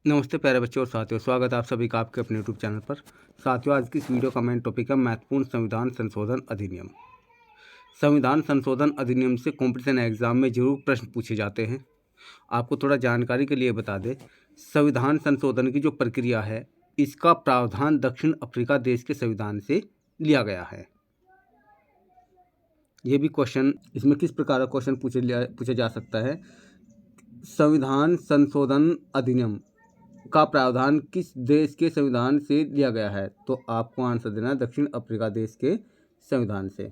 नमस्ते प्यारे बच्चों और साथियों, स्वागत है आप सभी का आपके अपने यूट्यूब चैनल पर। साथियों, आज की इस वीडियो का मेन टॉपिक है महत्वपूर्ण संविधान संशोधन अधिनियम। संविधान संशोधन अधिनियम से कॉम्पिटिशन एग्जाम में जरूर प्रश्न पूछे जाते हैं। आपको थोड़ा जानकारी के लिए बता दें, संविधान संशोधन की जो प्रक्रिया है, इसका प्रावधान दक्षिण अफ्रीका देश के संविधान से लिया गया है। ये भी क्वेश्चन, इसमें किस प्रकार का क्वेश्चन पूछा जा सकता है, संविधान संशोधन अधिनियम का प्रावधान किस देश के संविधान से लिया गया है? तो आपको आंसर देना है दक्षिण अफ्रीका देश के संविधान से।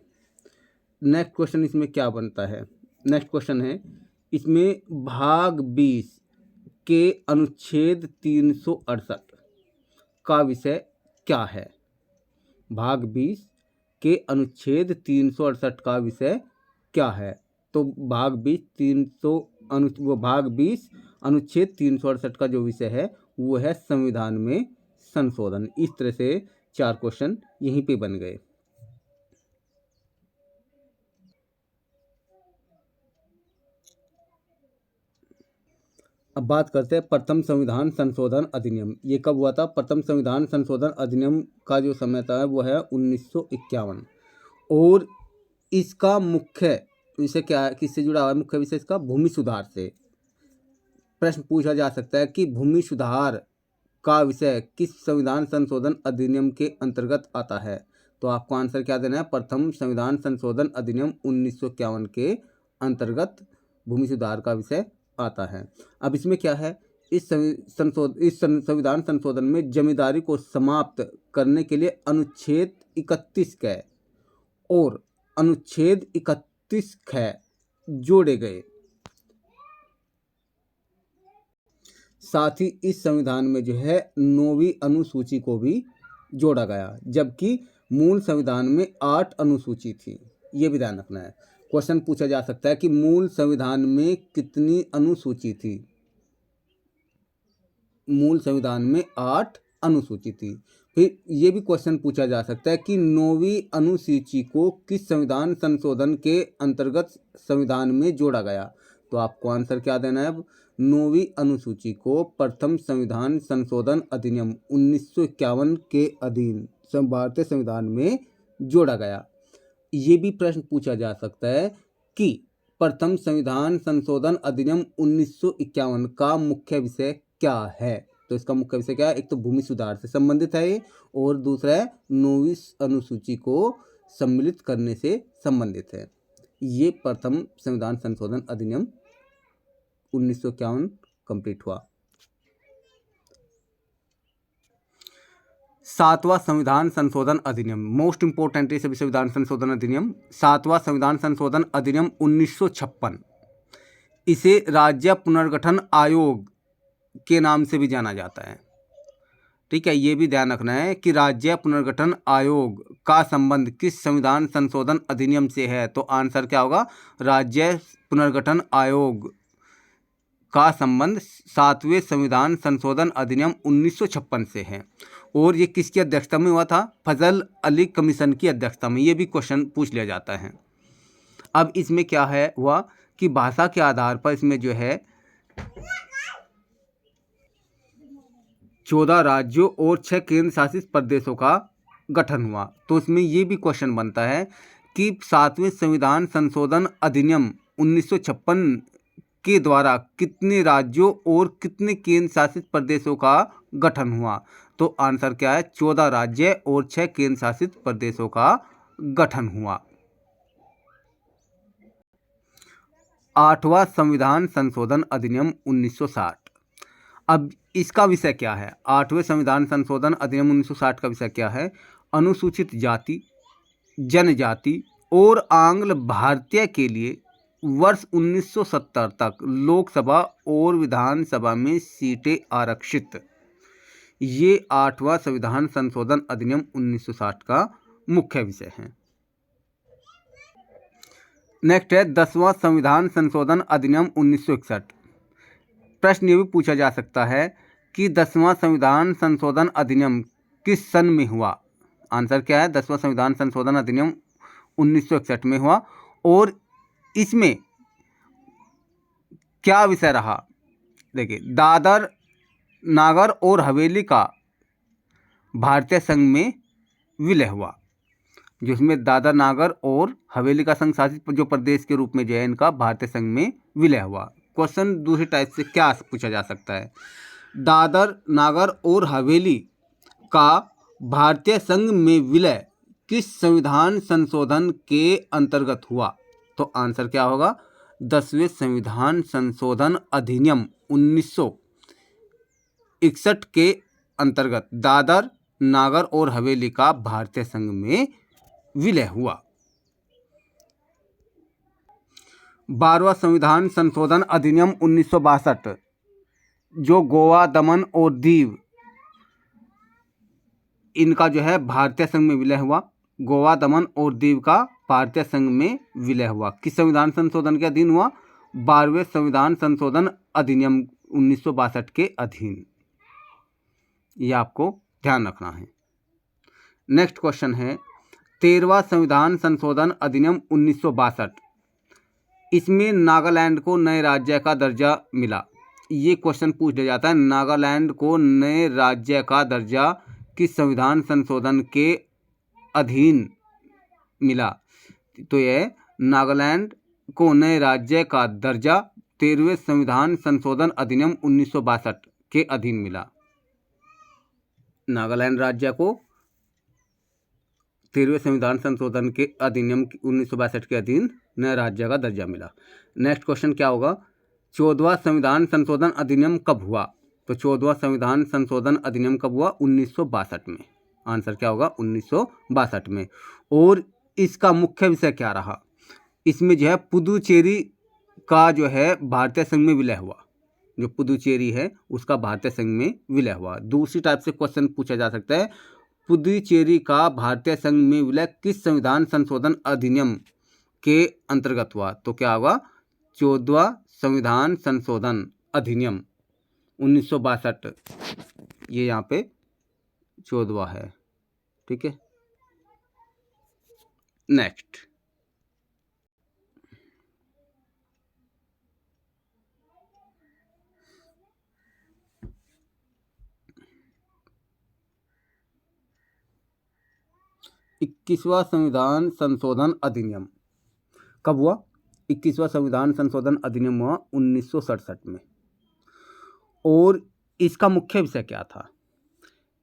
नेक्स्ट क्वेश्चन इसमें क्या बनता है? नेक्स्ट क्वेश्चन है, इसमें भाग 20 के अनुच्छेद 368 का विषय क्या है? भाग 20 के अनुच्छेद 368 का विषय क्या है? तो भाग 20 अनुच्छेद 368 का जो विषय है वो है संविधान में संशोधन। इस तरह से 4 क्वेश्चन यहीं पे बन गए। अब बात करते हैं प्रथम संविधान संशोधन अधिनियम। ये कब हुआ था? प्रथम संविधान संशोधन अधिनियम का जो समय था वो है 1951। और इसका मुख्य विषय क्या है, किससे जुड़ा हुआ है? मुख्य विषय इसका भूमि सुधार से। प्रश्न पूछा जा सकता है कि भूमि सुधार का विषय किस संविधान संशोधन अधिनियम के अंतर्गत आता है? तो आपको आंसर क्या देना है? प्रथम संविधान संशोधन अधिनियम 1951 के अंतर्गत भूमि सुधार का विषय आता है। अब इसमें क्या है, इस संविधान संशोधन में जमींदारी को समाप्त करने के लिए अनुच्छेद 31 क और अनुच्छेद 31 ख जोड़े गए। साथ ही इस संविधान में जो है 9वीं अनुसूची को भी जोड़ा गया, जबकि मूल संविधान में 8 अनुसूची थी। ये भी ध्यान रखना है। क्वेश्चन पूछा जा सकता है कि मूल संविधान में कितनी अनुसूची थी? मूल संविधान में 8 अनुसूची थी। फिर ये भी क्वेश्चन पूछा जा सकता है कि 9वीं अनुसूची को किस संविधान संशोधन के अंतर्गत संविधान में जोड़ा गया? तो आपको आंसर क्या देना है? 9वीं अनुसूची को प्रथम संविधान संशोधन अधिनियम 1951 के अधीन भारतीय संविधान में जोड़ा गया। ये भी प्रश्न पूछा जा सकता है कि प्रथम संविधान संशोधन अधिनियम 1951 का मुख्य विषय क्या है? तो इसका मुख्य विषय क्या है? एक तो भूमि सुधार से संबंधित है ये, और दूसरा है 9वीं अनुसूची को सम्मिलित करने से संबंधित है। ये प्रथम संविधान संशोधन अधिनियम 1951 कंप्लीट हुआ। 7वां संविधान संशोधन अधिनियम, मोस्ट इंपोर्टेंट है सभी संविधान संशोधन अधिनियम। 7वां संविधान संशोधन अधिनियम 1956, इसे राज्य पुनर्गठन आयोग के नाम से भी जाना जाता है। ठीक है, ये भी ध्यान रखना है कि राज्य पुनर्गठन आयोग का संबंध किस संविधान संशोधन अधिनियम से है? तो आंसर क्या होगा? राज्य पुनर्गठन आयोग का संबंध 7वें संविधान संशोधन अधिनियम 1956 से है। और ये किसकी अध्यक्षता में हुआ था? फजल अली कमीशन की अध्यक्षता में। ये भी क्वेश्चन पूछ लिया जाता है। अब इसमें क्या है हुआ कि भाषा के आधार पर इसमें जो है 14 राज्यों और 6 केंद्र शासित प्रदेशों का गठन हुआ। तो इसमें ये भी क्वेश्चन बनता है कि 7वें संविधान संशोधन अधिनियम 1956 के द्वारा कितने राज्यों और कितने केंद्र शासित प्रदेशों का गठन हुआ? तो आंसर क्या है? 14 राज्य और 6 केंद्र शासित प्रदेशों का गठन हुआ। 8वां संविधान संशोधन अधिनियम 1960। अब इसका विषय क्या है? 8वें संविधान संशोधन अधिनियम 1960 का विषय क्या है? अनुसूचित जाति, जनजाति और आंग्ल भारतीय के लिए वर्ष 1970 तक लोकसभा और विधानसभा में सीटें आरक्षित। ये 8वां संविधान संशोधन अधिनियम 1960 का मुख्य विषय है। नेक्स्ट है 10वां संविधान संशोधन अधिनियम 1961। प्रश्न ये भी पूछा जा सकता है कि 10वां संविधान संशोधन अधिनियम किस सन में हुआ? आंसर क्या है? 10वां संविधान संशोधन अधिनियम 1961 में हुआ। और इसमें क्या विषय रहा? देखिए, दादर नागर और हवेली का भारतीय संघ में विलय हुआ, जिसमें दादर नागर और हवेली का संघ शासित जो प्रदेश के रूप में जो है इनका भारतीय संघ में विलय हुआ। क्वेश्चन दूसरे टाइप से क्या पूछा जा सकता है, दादर नागर और हवेली का भारतीय संघ में विलय किस संविधान संशोधन के अंतर्गत हुआ? तो आंसर क्या होगा, 10वें संविधान संशोधन अधिनियम 1961 के अंतर्गत दादर नागर और हवेली का भारतीय संघ में विलय हुआ। 12वां संविधान संशोधन अधिनियम 1962 जो गोवा, दमन और दीव इनका जो है भारतीय संघ में विलय हुआ, गोवा, दमन और दीव का भारतीय संघ में विलय हुआ, किस संविधान संशोधन के अधीन हुआ? 12वें संविधान संशोधन अधिनियम 1962 के अधीन। ये आपको ध्यान रखना है। नेक्स्ट क्वेश्चन है 13वां संविधान संशोधन अधिनियम 1962, इसमें नागालैंड को नए राज्य का दर्जा मिला। ये क्वेश्चन पूछ लिया जाता है, नागालैंड को नए राज्य का दर्जा किस संविधान संशोधन के अधीन मिला? तो यह नागालैंड को नए राज्य का दर्जा 13वें संविधान संशोधन अधिनियम 1962 के अधीन मिला। नागालैंड राज्य को 13वें संविधान संशोधन के अधिनियम 1962 के अधीन नए राज्य का दर्जा मिला। नेक्स्ट क्वेश्चन क्या होगा, 14वां संविधान संशोधन अधिनियम कब हुआ? तो 14वां संविधान संशोधन अधिनियम कब हुआ? 1962 में। आंसर क्या होगा? 1962 में। और इसका मुख्य विषय क्या रहा? इसमें जो है पुदुचेरी का जो है भारतीय संघ में विलय हुआ, जो पुदुचेरी है उसका भारतीय संघ में विलय हुआ। दूसरी टाइप से क्वेश्चन पूछा जा सकता है, पुदुचेरी का भारतीय संघ में विलय किस संविधान संशोधन अधिनियम के अंतर्गत हुआ? तो क्या होगा? 14वां संविधान संशोधन अधिनियम 1962, ये यहाँ पे 14वां है। ठीक है, नेक्स्ट इक्कीसवां संविधान संशोधन अधिनियम कब हुआ? 21वां संविधान संशोधन अधिनियम हुआ 1967 में। और इसका मुख्य विषय क्या था?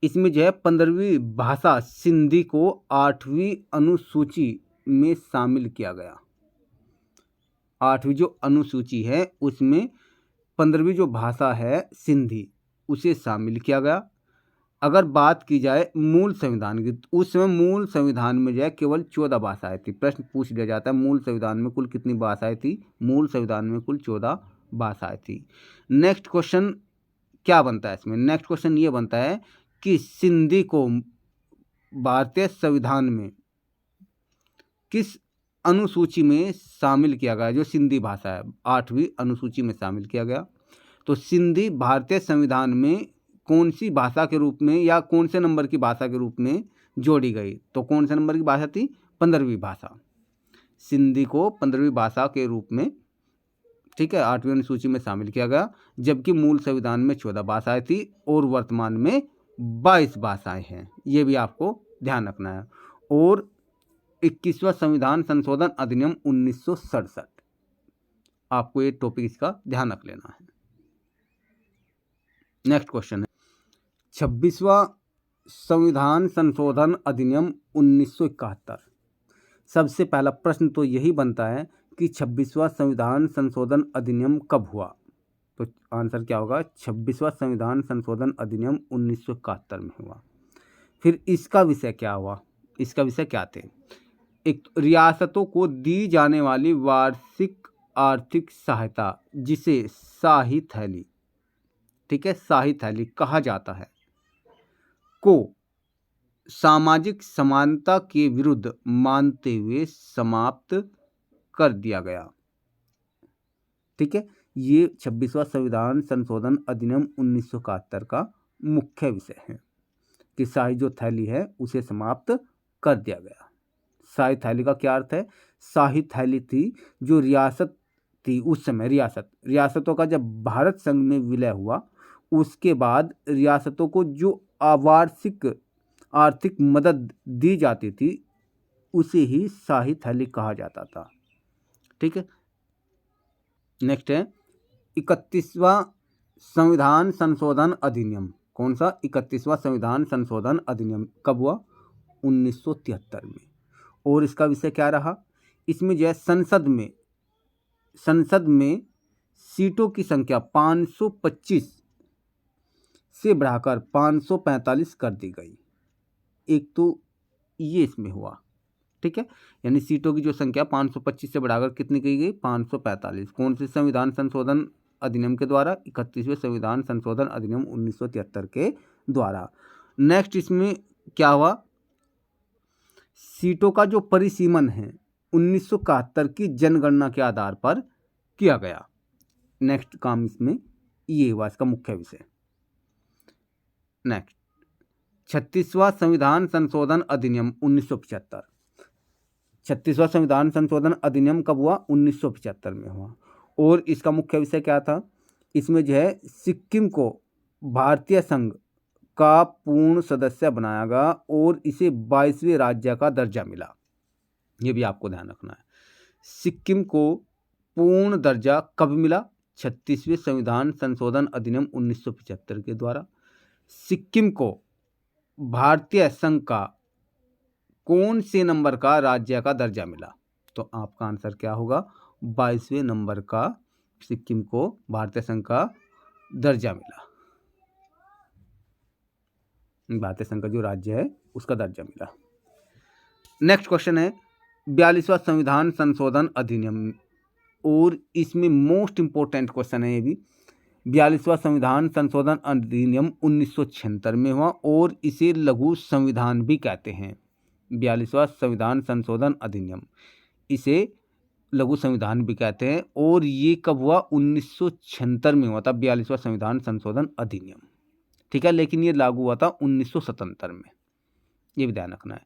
इसमें जो है 15वीं भाषा सिंधी को 8वीं अनुसूची में शामिल किया गया। 8वीं जो अनुसूची है उसमें 15वीं जो भाषा है सिंधी उसे शामिल किया गया। अगर बात की जाए मूल संविधान की, उस समय मूल संविधान में जो है केवल 14 भाषाएं थी। प्रश्न पूछ लिया जाता है मूल संविधान में कुल कितनी भाषाएं थी? मूल संविधान में कुल 14 भाषाएं थी। नेक्स्ट क्वेश्चन क्या बनता है इसमें? नेक्स्ट क्वेश्चन ये बनता है कि सिंधी को भारतीय संविधान में किस अनुसूची में शामिल किया गया? जो सिंधी भाषा है 8वीं अनुसूची में शामिल किया गया। तो सिंधी भारतीय संविधान में कौन सी भाषा के रूप में या कौन से नंबर की भाषा के रूप में जोड़ी गई? तो कौन से नंबर की भाषा थी? 15वीं भाषा। सिंधी को 15वीं भाषा के रूप में, ठीक है, 8वीं अनुसूची में शामिल किया गया, जबकि मूल संविधान में 14 भाषाएं थी और वर्तमान में 22 भाषाएं हैं। ये भी आपको ध्यान रखना है। और 21वां संविधान संशोधन अधिनियम 1967, आपको ये टॉपिक इसका ध्यान रख लेना है। नेक्स्ट क्वेश्चन है 26वां संविधान संशोधन अधिनियम 1971। सबसे पहला प्रश्न तो यही बनता है कि 26वां संविधान संशोधन अधिनियम कब हुआ? तो आंसर क्या होगा? 26वां संविधान संशोधन अधिनियम 1971 में हुआ। फिर इसका विषय क्या हुआ? इसका विषय क्या थे? एक रियासतों को दी जाने वाली वार्षिक आर्थिक सहायता, जिसे शाही थैली, ठीक है, शाही थैली कहा जाता है, को सामाजिक समानता के विरुद्ध मानते हुए समाप्त कर दिया गया। ठीक है, ये 26वां संविधान संशोधन अधिनियम 1971 का मुख्य विषय है कि शाही जो थैली है उसे समाप्त कर दिया गया। शाही थैली का क्या अर्थ है? शाही थैली थी जो रियासत थी उस समय, रियासतों का जब भारत संघ में विलय हुआ उसके बाद रियासतों को जो आवार्षिक आर्थिक मदद दी जाती थी उसे ही शाही थैली कहा जाता था। ठीक है, नेक्स्ट है 31वां संविधान संशोधन अधिनियम। कौन सा? 31वां संविधान संशोधन अधिनियम कब हुआ? 1973 में। और इसका विषय क्या रहा? इसमें जो है संसद में सीटों की संख्या 525 से बढ़ाकर 545 कर दी गई। एक तो ये इसमें हुआ, ठीक है, यानी सीटों की जो संख्या 525 से बढ़ाकर कितनी की गई? 545। कौन से संविधान संशोधन अधिनियम के द्वारा? 31वें संविधान संशोधन अधिनियम 1973 के द्वारा। नेक्स्ट इसमें क्या हुआ? सीटों का जो परिसीमन है 1971 की जनगणना के आधार पर किया गया। नेक्स्ट काम इसमें ये हुआ, इसका मुख्य विषय। नेक्स्ट 36वां संविधान संशोधन अधिनियम 1975। 36वां संविधान संशोधन अधिनियम कब हुआ? 1975 में हुआ। और इसका मुख्य विषय क्या था? इसमें जो है सिक्किम को भारतीय संघ का पूर्ण सदस्य बनाया गया और इसे 22वें राज्य का दर्जा मिला। ये भी आपको ध्यान रखना है। सिक्किम को पूर्ण दर्जा कब मिला? 36वें संविधान संशोधन अधिनियम 1975 के द्वारा। सिक्किम को भारतीय संघ का कौन से नंबर का राज्य का दर्जा मिला? तो आपका आंसर क्या होगा? 22वें नंबर का सिक्किम को भारतीय संघ का दर्जा मिला। भारतीय संघ का जो राज्य है उसका दर्जा मिला। नेक्स्ट क्वेश्चन है 42वां संविधान संशोधन अधिनियम, और इसमें मोस्ट इंपोर्टेंट क्वेश्चन है ये भी। 42वां संविधान संशोधन अधिनियम 1976 में हुआ और इसे लघु संविधान भी कहते हैं। 42वां संविधान संशोधन अधिनियम, इसे लघु संविधान भी कहते हैं। और ये कब हुआ? 1976 में हुआ था 42वां संविधान संशोधन अधिनियम, ठीक है, लेकिन ये लागू हुआ था 1977 में, ये भी ध्यान रखना है।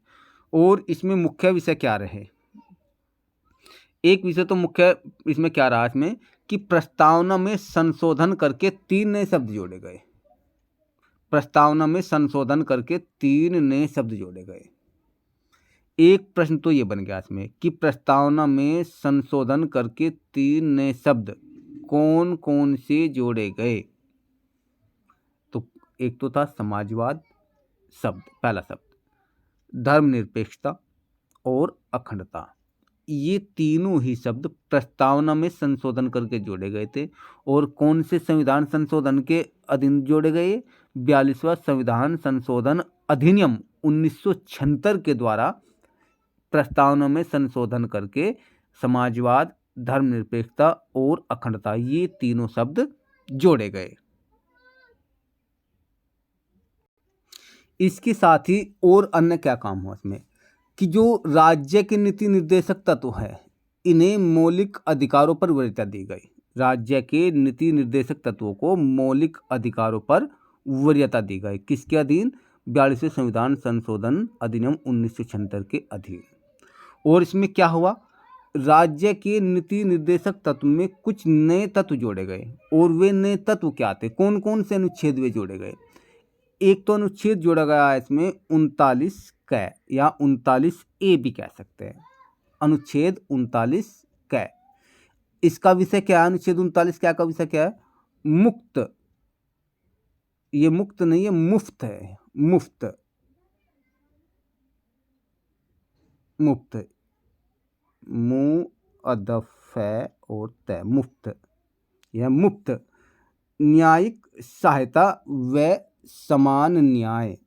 और इसमें मुख्य विषय क्या रहे? एक विषय तो मुख्य इसमें क्या रहा इसमें कि प्रस्तावना में संशोधन करके 3 नए शब्द जोड़े गए। प्रस्तावना में संशोधन करके 3 नए शब्द जोड़े गए। एक प्रश्न तो ये बन गया इसमें कि प्रस्तावना में संशोधन करके 3 नए शब्द कौन कौन से जोड़े गए? तो एक तो था समाजवाद शब्द, पहला शब्द, धर्मनिरपेक्षता और अखंडता। ये तीनों ही शब्द प्रस्तावना में संशोधन करके जोड़े गए थे। और कौन से संविधान संशोधन के अधीन जोड़े गए? 42वां संविधान संशोधन अधिनियम 1976 के द्वारा प्रस्तावना में संशोधन करके समाजवाद, धर्मनिरपेक्षता और अखंडता, ये तीनों शब्द जोड़े गए। इसके साथ ही और अन्य क्या काम हुआ इसमें कि जो राज्य के नीति निर्देशक तत्व है इन्हें मौलिक अधिकारों पर वरीयता दी गई। राज्य के नीति निर्देशक तत्वों को मौलिक अधिकारों पर वरीयता दी गई। किसके अधीन? 42वें संविधान संशोधन अधिनियम 1976 के अधीन। और इसमें क्या हुआ? राज्य के नीति निर्देशक तत्व में कुछ नए तत्व जोड़े गए। और वे नए तत्व क्या थे? कौन कौन से अनुच्छेद वे जोड़े गए? एक तो अनुच्छेद जोड़ा गया है इसमें 39 क या 39A भी कह सकते हैं। अनुच्छेद 39 क, इसका विषय क्या है? अनुच्छेद 39 क्या का विषय क्या है? मुक्त। ये मुक्त नहीं है, मुफ्त है। मुफ्त, मुफ्त, मु अदफ और तय, मुफ्त। यह मुफ्त न्यायिक सहायता व समान न्याय।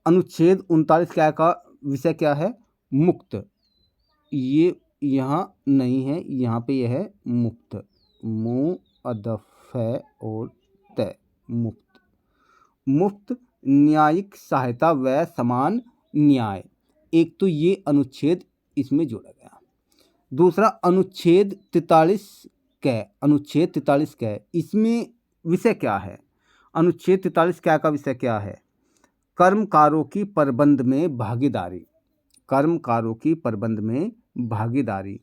अनुच्छेद 39 क्या का विषय क्या है? मुक्त। ये यहाँ नहीं है, यहाँ पे यह है मुक्त, मु अदफ और तय, मुक्त। मुफ्त न्यायिक सहायता व समान न्याय, एक तो ये अनुच्छेद इसमें जोड़ा गया। दूसरा अनुच्छेद 43 क, अनुच्छेद 43 क, इसमें विषय क्या है? अनुच्छेद 43 क का विषय क्या है? कर्मकारों की प्रबंध में भागीदारी। कर्मकारों की प्रबंध में भागीदारी,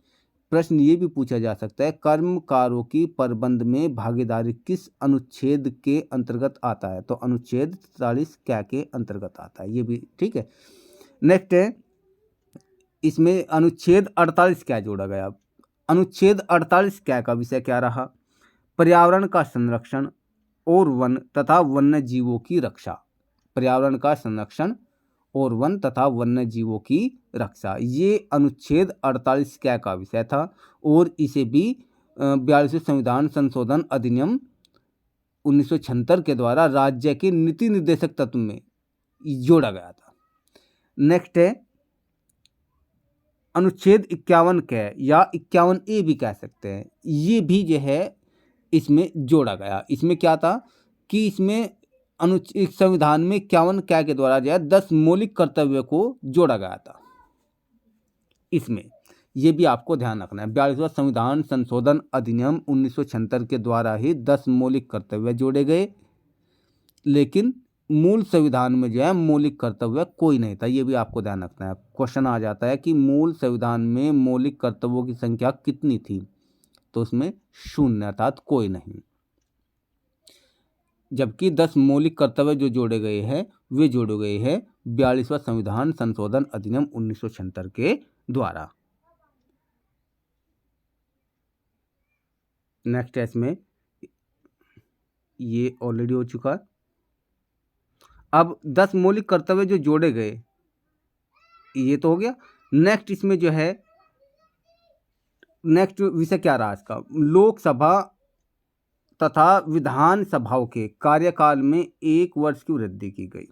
प्रश्न ये भी पूछा जा सकता है, कर्मकारों की प्रबंध में भागीदारी किस अनुच्छेद के अंतर्गत आता है? तो अनुच्छेद 43 क्या के अंतर्गत आता है, ये भी ठीक है। नेक्स्ट है, इसमें अनुच्छेद 48 क्या जोड़ा गया? अनुच्छेद 48 क्या का विषय क्या रहा? पर्यावरण का संरक्षण और वन तथा वन्य जीवों की रक्षा। पर्यावरण का संरक्षण और वन तथा वन्य जीवों की रक्षा, ये अनुच्छेद 48 क्या का विषय था, और इसे भी 42वें संविधान संशोधन अधिनियम 1976 के द्वारा राज्य के नीति निर्देशक तत्व में जोड़ा गया था। नेक्स्ट है अनुच्छेद 51 कै या 51A भी कह सकते हैं, ये भी जो है इसमें जोड़ा गया। इसमें क्या था कि इसमें अनुच्छेद संविधान में 51 कै के द्वारा जो है 10 मौलिक कर्तव्य को जोड़ा गया था। इसमें ये भी आपको ध्यान रखना है, 42वां संविधान संशोधन अधिनियम 1976 के द्वारा ही 10 मौलिक कर्तव्य जोड़े गए, लेकिन मूल संविधान में जो है मौलिक कर्तव्य कोई नहीं था। ये भी आपको ध्यान रखना है। क्वेश्चन आ जाता है कि मूल संविधान में मौलिक कर्तव्यों की संख्या कितनी थी, तो उसमें 0 अर्थात कोई नहीं, जबकि 10 मौलिक कर्तव्य जो जोड़े गए हैं वे जोड़े गए हैं 42वां संविधान संशोधन अधिनियम 1976 के द्वारा। नेक्स्ट है, इसमें ये ऑलरेडी हो चुका है। अब 10 मौलिक कर्तव्य जो जोड़े गए, ये तो हो गया। नेक्स्ट इसमें जो है, नेक्स्ट विषय क्या रहा इसका? लोकसभा तथा विधानसभाओं के कार्यकाल में 1 वर्ष की वृद्धि की गई।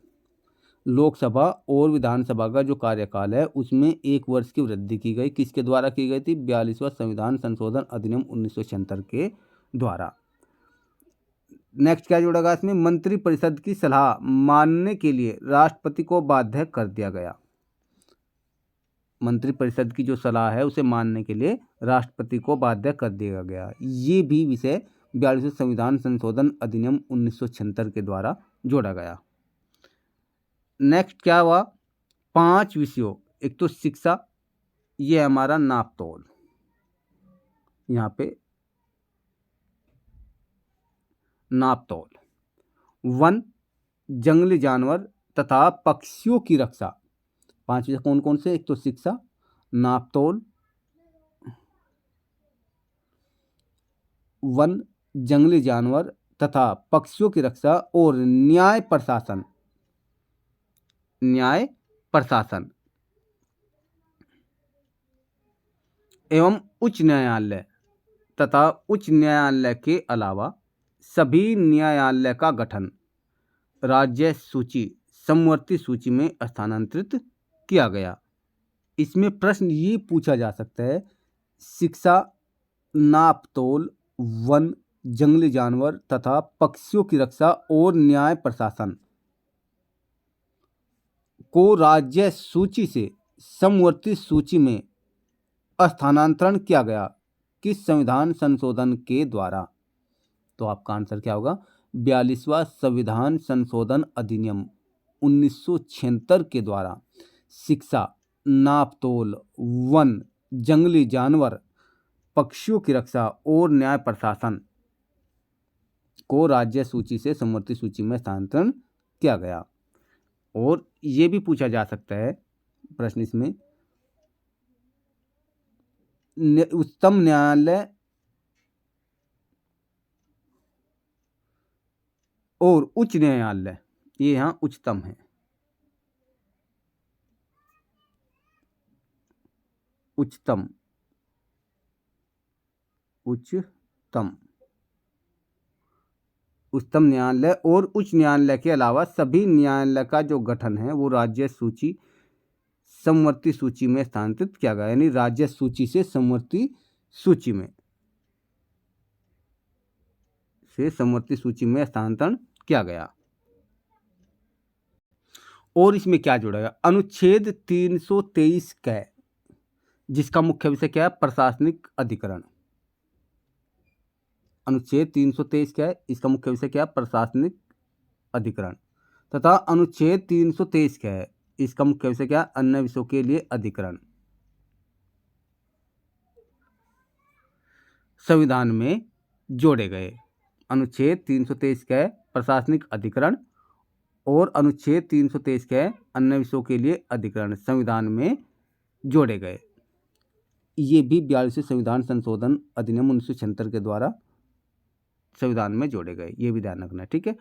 लोकसभा और विधानसभा का जो कार्यकाल है उसमें 1 वर्ष की वृद्धि की गई। किसके द्वारा की गई थी? 42वां संविधान संशोधन अधिनियम 1976 के द्वारा। नेक्स्ट क्या जोड़ा गया इसमें? मंत्रिपरिषद की सलाह मानने के लिए राष्ट्रपति को बाध्य कर दिया गया। मंत्रिपरिषद की जो सलाह है उसे मानने के लिए राष्ट्रपति को बाध्य कर दिया गया। ये भी विषय 42वें संविधान संशोधन अधिनियम 1976 के द्वारा जोड़ा गया। नेक्स्ट क्या हुआ? 5 विषयों, एक तो शिक्षा, ये हमारा नाप तोल, यहाँ पे नाप तोल। वन, जंगली जानवर तथा पक्षियों की रक्षा। 5 विषय कौन कौन से? एक तो शिक्षा, नाप तोल, वन, जंगली जानवर तथा पक्षियों की रक्षा, और न्याय प्रशासन। न्याय प्रशासन एवं उच्च न्यायालय तथा उच्च न्यायालय के अलावा सभी न्यायालय का गठन राज्य सूची समवर्ती सूची में स्थानांतरित किया गया। इसमें प्रश्न ये पूछा जा सकता है, शिक्षा, नाप तोल, वन, जंगली जानवर तथा पक्षियों की रक्षा और न्याय प्रशासन को राज्य सूची से समवर्ती सूची में स्थानांतरण किया गया किस संविधान संशोधन के द्वारा? तो आपका आंसर क्या होगा? 42वां संविधान संशोधन अधिनियम 1976 के द्वारा शिक्षा, नाप तोल, वन, जंगली जानवर, पक्षियों की रक्षा और न्याय प्रशासन को राज्य सूची से समवर्ती सूची में स्थानांतरण किया गया। और ये भी पूछा जा सकता है प्रश्न इसमें, उच्चतम न्यायालय और उच्च न्यायालय, ये यहाँ उच्चतम है, उच्चतम उच्चतम न्यायालय और उच्च न्यायालय के अलावा सभी न्यायालय का जो गठन है वो राज्य सूची समवर्ती सूची में स्थानांतरित किया गया, यानी राज्य सूची से समवर्ती सूची में स्थानांतरण किया गया। और इसमें क्या जोड़ा गया? अनुच्छेद 323 कै, जिसका मुख्य विषय क्या है? प्रशासनिक अधिकरण। अनुच्छेद 323 क्या है? इसका मुख्य विषय क्या है? प्रशासनिक अधिकरण। तथा अनुच्छेद 323 क्या है? इसका मुख्य विषय क्या है? अन्य विषयों के लिए अधिकरण। संविधान में जोड़े गए। अनुच्छेद 323 के प्रशासनिक अधिकरण और अनुच्छेद 323 के अन्य विषयों के लिए अधिकरण संविधान में जोड़े गए। ये भी 42वें संविधान संशोधन अधिनियम 1976 के द्वारा संविधान में जोड़े गए। ये भी ध्यान रखना है, ठीक है।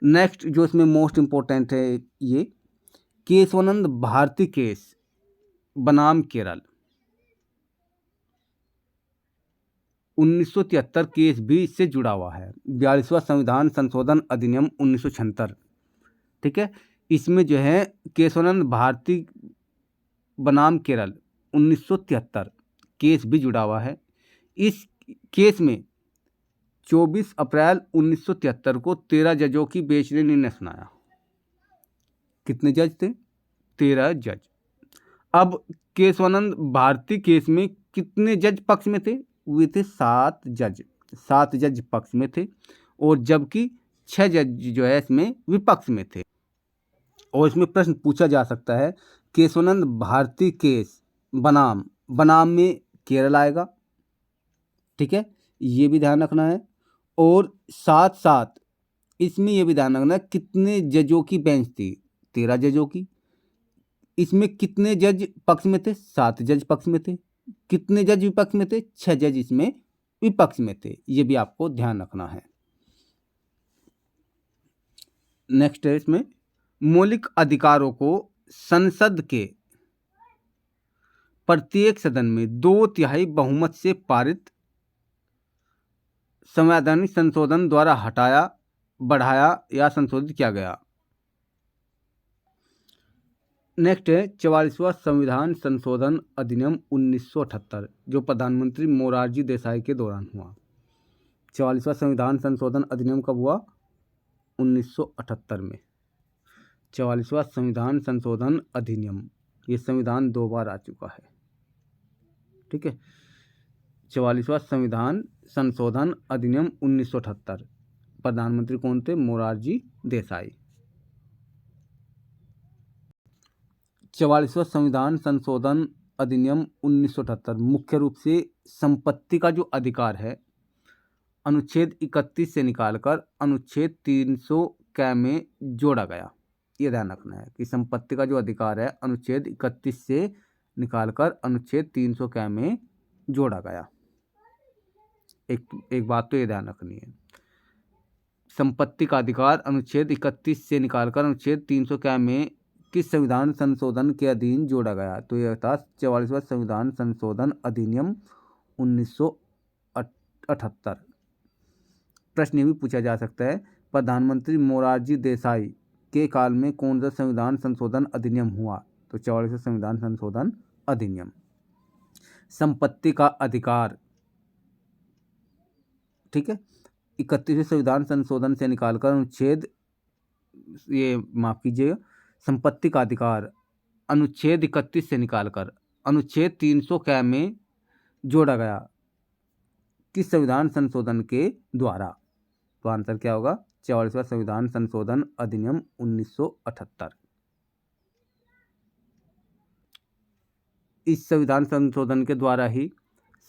नेक्स्ट जो इसमें मोस्ट इम्पोर्टेंट है, ये केशवानंद भारती केस बनाम केरल 1973 केस भी इससे जुड़ा हुआ है। 42वां संविधान संशोधन अधिनियम 1976, ठीक है। इसमें जो है केशवानंद भारती बनाम केरल 1973 केस भी जुड़ा हुआ है। इस केस में 24 अप्रैल 1973 को 13 जजों की बेंच ने निर्णय सुनाया। कितने जज थे? 13 जज। अब केशवानंद भारती केस में कितने जज पक्ष में थे? वे थे 7 जज। 7 जज पक्ष में थे और जबकि 6 जज जो है इसमें विपक्ष में थे। और इसमें प्रश्न पूछा जा सकता है, केशवानंद भारती केस बनाम में केरल आएगा, ठीक है, ये भी ध्यान रखना है। और साथ साथ इसमें यह भी ध्यान रखना है कितने जजों की बेंच थी? 13 जजों की। इसमें कितने जज पक्ष में थे? 7 जज पक्ष में थे। कितने जज विपक्ष में थे? 6 जज इसमें विपक्ष में थे। ये भी आपको ध्यान रखना है। नेक्स्ट है इसमें मौलिक अधिकारों को संसद के प्रत्येक सदन में 2/3 बहुमत से पारित संवैधानिक संशोधन द्वारा हटाया, बढ़ाया या संशोधित किया गया। नेक्स्ट है 44वां संविधान संशोधन अधिनियम 1978 जो प्रधानमंत्री मोरारजी देसाई के दौरान हुआ। 44वां संविधान संशोधन अधिनियम कब हुआ? 1978 में। 44वां संविधान संशोधन अधिनियम, ये संविधान 2 बार आ चुका है, ठीक है। 44वां संविधान संशोधन अधिनियम 1978, प्रधानमंत्री कौन थे? मोरारजी देसाई। 44वां संविधान संशोधन अधिनियम 1978 मुख्य रूप से संपत्ति का जो अधिकार है अनुच्छेद 31 से निकालकर अनुच्छेद 300 क में जोड़ा गया। ये ध्यान रखना है कि संपत्ति का जो अधिकार है अनुच्छेद 31 से निकालकर अनुच्छेद 300 क में जोड़ा गया। एक बात तो ये ध्यान रखनी है, संपत्ति का अधिकार अनुच्छेद 31 से निकालकर अनुच्छेद 300 क में किस संविधान संशोधन के अधीन जोड़ा गया? तो यह था 44वां संविधान संशोधन अधिनियम 1978। प्रश्न ये भी पूछा जा सकता है, प्रधानमंत्री मोरारजी देसाई के काल में कौन सा संविधान संशोधन अधिनियम हुआ? तो 44वां संविधान संशोधन अधिनियम। संपत्ति का अधिकार, ठीक है, 31वें संविधान संशोधन से निकालकर अनुच्छेद, ये माफ कीजिएगा, संपत्ति का अधिकार अनुच्छेद 31 से निकालकर अनुच्छेद 300 क में जोड़ा गया किस संविधान संशोधन के द्वारा? तो आंसर क्या होगा? 44वां संविधान संशोधन अधिनियम 1978। इस संविधान संशोधन के द्वारा ही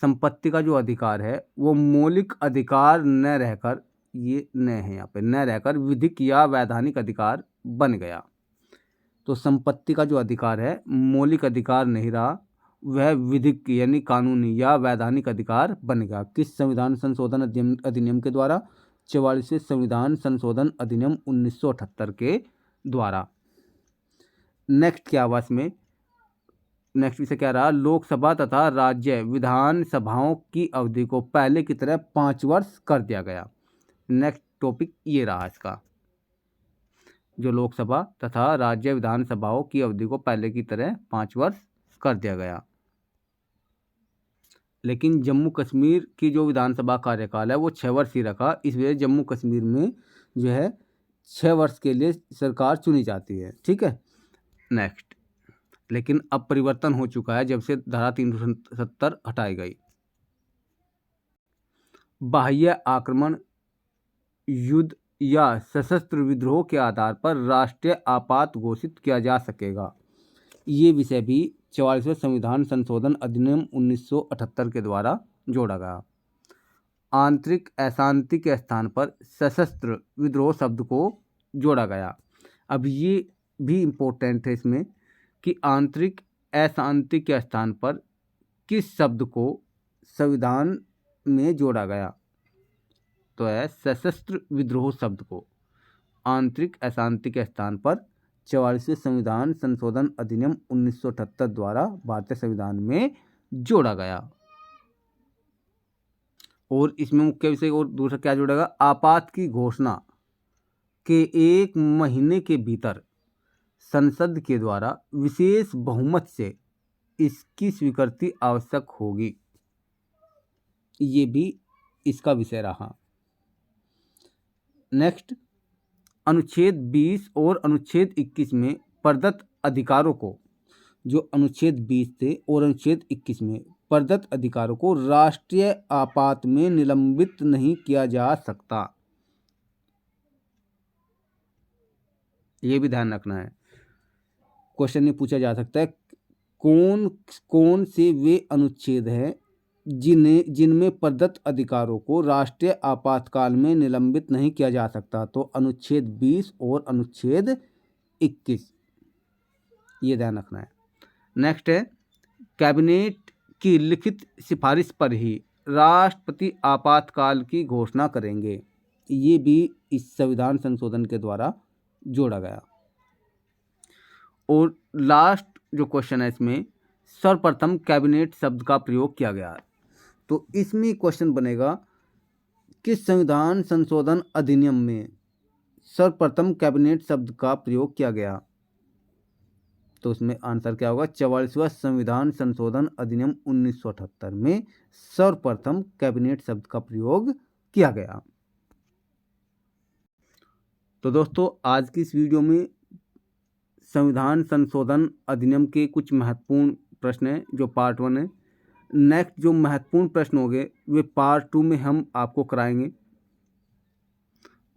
संपत्ति का जो अधिकार है वो मौलिक अधिकार न रहकर, ये न है यहाँ पे, न रहकर विधिक या वैधानिक अधिकार बन गया। तो संपत्ति का जो अधिकार है मौलिक अधिकार नहीं रहा, वह विधिक यानी कानूनी या वैधानिक अधिकार बन गया। किस संविधान संशोधन अधिनियम के द्वारा? 44वें संविधान संशोधन अधिनियम 1978 के द्वारा। नेक्स्ट क्या हुआ इसमें? नेक्स्ट विषय क्या रहा? लोकसभा तथा राज्य विधानसभाओं की अवधि को पहले की तरह 5 वर्ष कर दिया गया। नेक्स्ट टॉपिक ये रहा इसका, जो लोकसभा तथा राज्य विधानसभाओं की अवधि को पहले की तरह 5 वर्ष कर दिया गया। लेकिन जम्मू कश्मीर की जो विधानसभा कार्यकाल है वो 6 वर्ष ही रखा। इस वजह जम्मू कश्मीर में जो है 6 वर्ष के लिए सरकार चुनी जाती है, ठीक है। नेक्स्ट, लेकिन अब परिवर्तन हो चुका है जब से धारा 370 हटाई गई। बाह्य आक्रमण, युद्ध या सशस्त्र विद्रोह के आधार पर राष्ट्रीय आपात घोषित किया जा सकेगा। ये विषय भी 44वें संविधान संशोधन अधिनियम 1978 के द्वारा जोड़ा गया। आंतरिक अशांति के स्थान पर सशस्त्र विद्रोह शब्द को जोड़ा गया। अब ये भी इम्पोर्टेंट है इसमें कि आंतरिक अशांति के स्थान पर किस शब्द को संविधान में जोड़ा गया, तो है सशस्त्र विद्रोह शब्द को आंतरिक अशांति के स्थान पर 44वें संविधान संशोधन अधिनियम 1978 द्वारा भारतीय संविधान में जोड़ा गया। और इसमें मुख्य विषय और दूसरा क्या जोड़ेगा, आपात की घोषणा के 1 महीने के भीतर संसद के द्वारा विशेष बहुमत से इसकी स्वीकृति आवश्यक होगी। ये भी इसका विषय रहा। नेक्स्ट, अनुच्छेद 20 और अनुच्छेद 21 में प्रदत्त अधिकारों को, जो अनुच्छेद 20 थे और अनुच्छेद 21 में प्रदत्त अधिकारों को राष्ट्रीय आपात में निलंबित नहीं किया जा सकता। ये भी ध्यान रखना है। क्वेश्चन में पूछा जा सकता है कौन कौन से वे अनुच्छेद हैं जिनमें प्रदत्त अधिकारों को राष्ट्रीय आपातकाल में निलंबित नहीं किया जा सकता। तो अनुच्छेद 20 और अनुच्छेद 21, ये ध्यान रखना है। नेक्स्ट है, कैबिनेट की लिखित सिफारिश पर ही राष्ट्रपति आपातकाल की घोषणा करेंगे। ये भी इस संविधान संशोधन के द्वारा जोड़ा गया। और लास्ट जो क्वेश्चन है इसमें, सर्वप्रथम कैबिनेट शब्द का प्रयोग किया गया। तो इसमें क्वेश्चन बनेगा किस संविधान संशोधन अधिनियम में सर्वप्रथम कैबिनेट शब्द का प्रयोग किया गया। तो उसमें आंसर क्या होगा, 44वां संविधान संशोधन अधिनियम 1978 में सर्वप्रथम कैबिनेट शब्द का प्रयोग किया गया। तो दोस्तों, आज की इस वीडियो में संविधान संशोधन अधिनियम के कुछ महत्वपूर्ण प्रश्न हैं जो पार्ट 1 है। नेक्स्ट जो महत्वपूर्ण प्रश्न होंगे वे पार्ट 2 में हम आपको कराएंगे।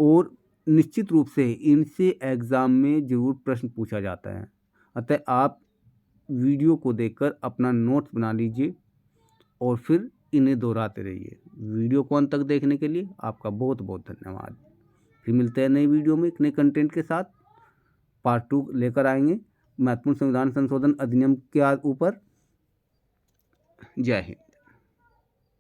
और निश्चित रूप से इनसे एग्ज़ाम में ज़रूर प्रश्न पूछा जाता है, अतः आप वीडियो को देखकर अपना नोट्स बना लीजिए और फिर इन्हें दोहराते रहिए। वीडियो को अंत तक देखने के लिए आपका बहुत बहुत धन्यवाद। फिर मिलते हैं नई वीडियो में एक नए कंटेंट के साथ। पार्ट 2 लेकर आएंगे महत्वपूर्ण संविधान संशोधन अधिनियम के ऊपर। जय हिंद।